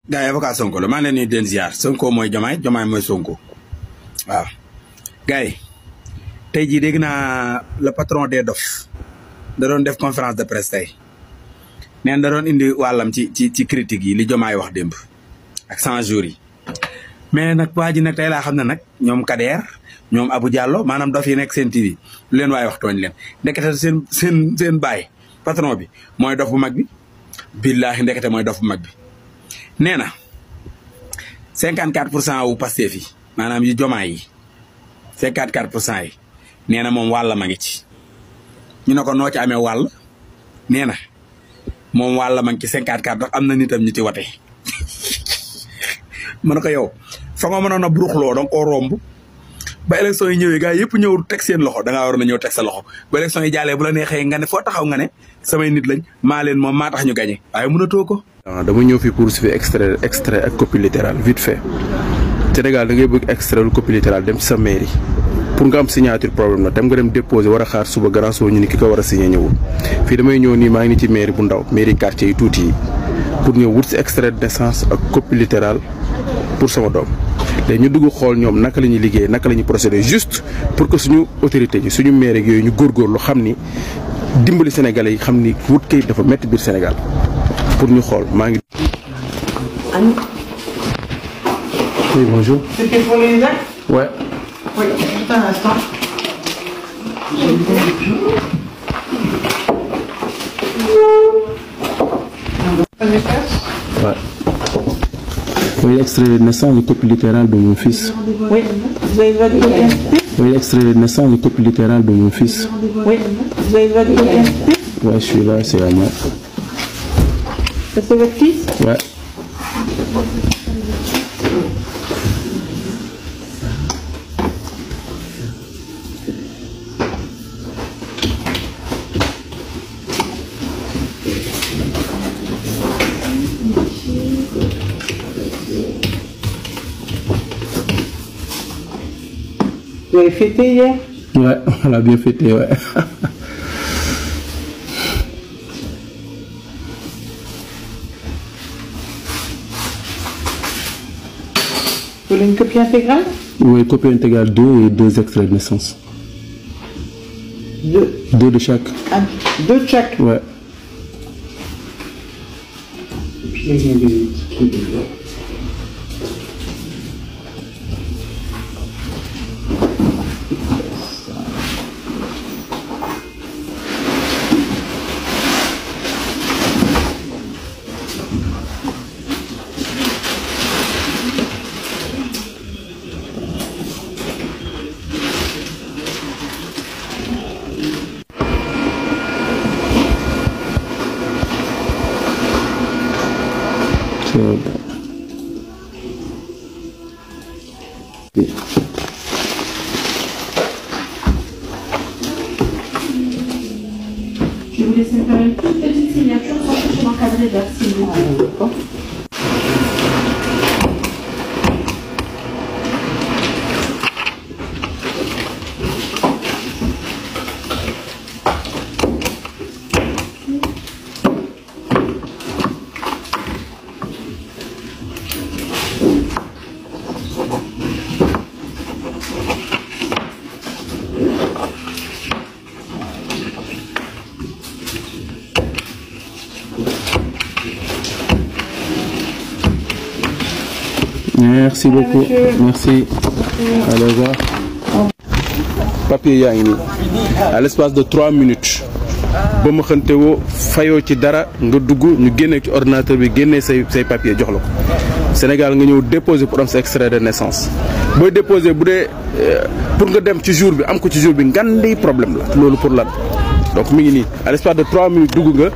gars yi avocat Sonko la maa ngi leen di den ziar Sonko mooy Diomaye Diomaye mooy Sonko waaw gars yi tey jii dégg naa le patron des Dof da doon def conférence de presse tey neen da doon indi wàllam ci critique yi li Diomaye wax démb ak 100 jours yi mais nag waa ji nag tey laa xam ne nag ñoom Kader ñoom Abou Diallo maanaam dof yi nekk seen TV lu leen waaye wax tooñ leen ndekete seen baay patron bi mooy dof bu mag bi billaahi ndekete mooy dof bu mag bi nee na 54% wu Pastef yi maanaam yu Diomaye yi 54% yi nee na moom wàll ma ngi ci ñu ne ko noo ci amee wàll nee na moom wàll ma ngi ci 54 ndax am na nitam ñu ci wate mën na ko yow fa nga mënoon a buruxloo danga koo romb ba élection yi ñëwee gars yëpp ñëw teg seen loxo da ngaa waroon a ñëw teg sa loxo ba élection yi jàllee bu la neexee nga ne foo taxaw nga ne samay nit lañ maa leen moom maa tax ñu gagné waaye mënatoo ko. dama ñëw fi pour suivre extrait ak copie littérale vite fait Sénégal da ngay bëgg extrait lu copie littérale dem ci sa mairie pour nga am signature problème la dem nga dem déposer war a xaar suba grand soo ñu ni ki ko war a signé ñëwul fii damay ñëw nii maa ngi ni ci mairie bu ndaw mairie quartier yi tuuti yi pour ñëw wut si extrait de naissance ak copie littérale pour sama doom léegi ñu dugg xool ñoom naka la ñuy liggéey naka la ñuy procéder juste pour que suñu autorité yi suñu maire yooyu ñu góorgóorlu xam ni dimbali sénégalais yi xam ni wut kayit dafa métti biir Sénégal pour ñu xool maa ngi. oui bonjour. C'était pour les actes? Ouais. Oui, juste un instant. Ouais. Oui, extrait de naissance et copie littérale de mon fils. Oui, vous avez votre copie d'identité? Oui, extrait de naissance et copie littérale de mon fils. Oui, vous avez votre copie d'identité? Ouais, je suis là, c'est à moi. Ça c'est votre fils? Ouais. Vous avez fêté hier? Ouais, on a bien fêté, ouais. Vous voulez une copie intégrale? Oui, copie intégrale 2 et 2 extraits de naissance. Deux. 2 de chaque. Ah, deux de chaque. Ouais. Je vais vous laisser faire une toute petite signature sans toucher l'encadré d'heure, s'il vous plaît. Merci beaucoup. Merci. Allez voir. Papier yaa ngi nii à l'espace de 3 minutes ba ma xante woo fayoo ci dara nga dugg ñu génnee ci ordinateur bi génnee say papier jox la ko Sénégal nga ñëw déposer pour am sa extrait de naissance booy déposer bu dee pour nga dem ci jour bi am ko ci jour bi ngandi problème la loolu pour lan donc mi ngi nii à l'espace de 3 minutes dugg nga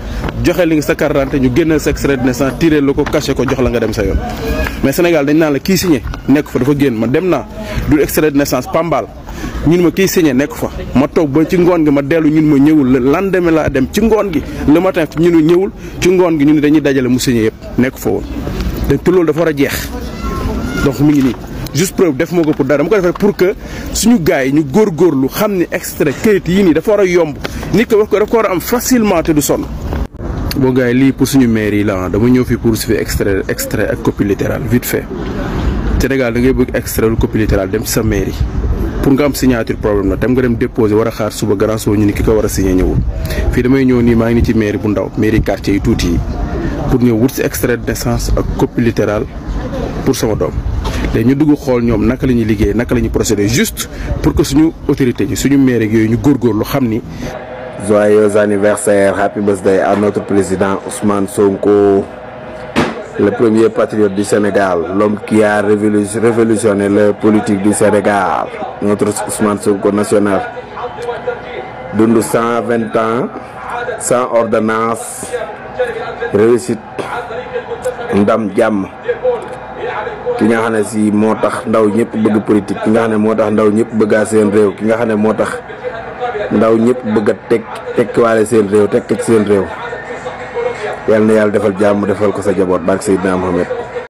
joxe li nga sa carte d'identité ñu génneel sa extrait de naissance tiré la ko caché ko jox la nga dem sa yoon mais Sénégal dañ naan la kii signé nekk fa dafa génn ma dem naa du extrait de naissance Pambal ñun ma kii signé nekk fa ma toog ba ci ngoon gi ma dellu ñun ma ñëwul le lendemain laa dem ci ngoon gi le matin ñun ñëwul ci ngoon gi ñu ne dañuy dajale mu signé yëpp nekk fa woon donc te loolu dafa war a jeex donc mi ngi nii juste preuve def moo ko pour dara dama ko defee pour que suñu gars yi ñu góorgóorlu xam ni extrait kayit yii nii dafa war a yomb nit ko daf ko war a am facilement te du sonn bon gars yi lii pour suñu maire yi la dama ñëw fii pour su fi extrait ak copie littérale vite fait Sénégal da ngay bëgg extrait lu copie littérale dem ci sa maire yi pour nga am signature problème la tam nga dem déposer war a xaar suba grand soo ñu ni ki ko war a signé ñëwul fii damay ñëw nii maa ngi ni ci mairie bu ndaw mairie quartier yi tuuti yi pour ñëw wut si extrait de naissance ak copie littérale pour sama doom léegi ñu dugg xool ñoom naka la ñuy liggéey naka la ñuy procéder juste pour que suñu autorité yi suñu maire yooyu ñu góorgóorlu xam ni. Joyeux anniversaire, happy birthday à notre président Ousmane Sonko, le premier patriote du Sénégal, l'homme qui a révolutionné la politique du Sénégal, notre Ousmane Sonko national. Dund 120 ans, sans ordonnance, réussite, ndam jàmm. ki nga xam ne si moo tax ndaw ñëpp bëgg politique ki nga xam ne moo tax ndaw ñëpp bëggaa seen réew ki nga xam ne moo tax ndaw ñëpp bëgg a tekkiwaale seen réew tekk ci seen réew yal na yàlla defal jàmm defal ko sa jaboot barke Seydina Mohamed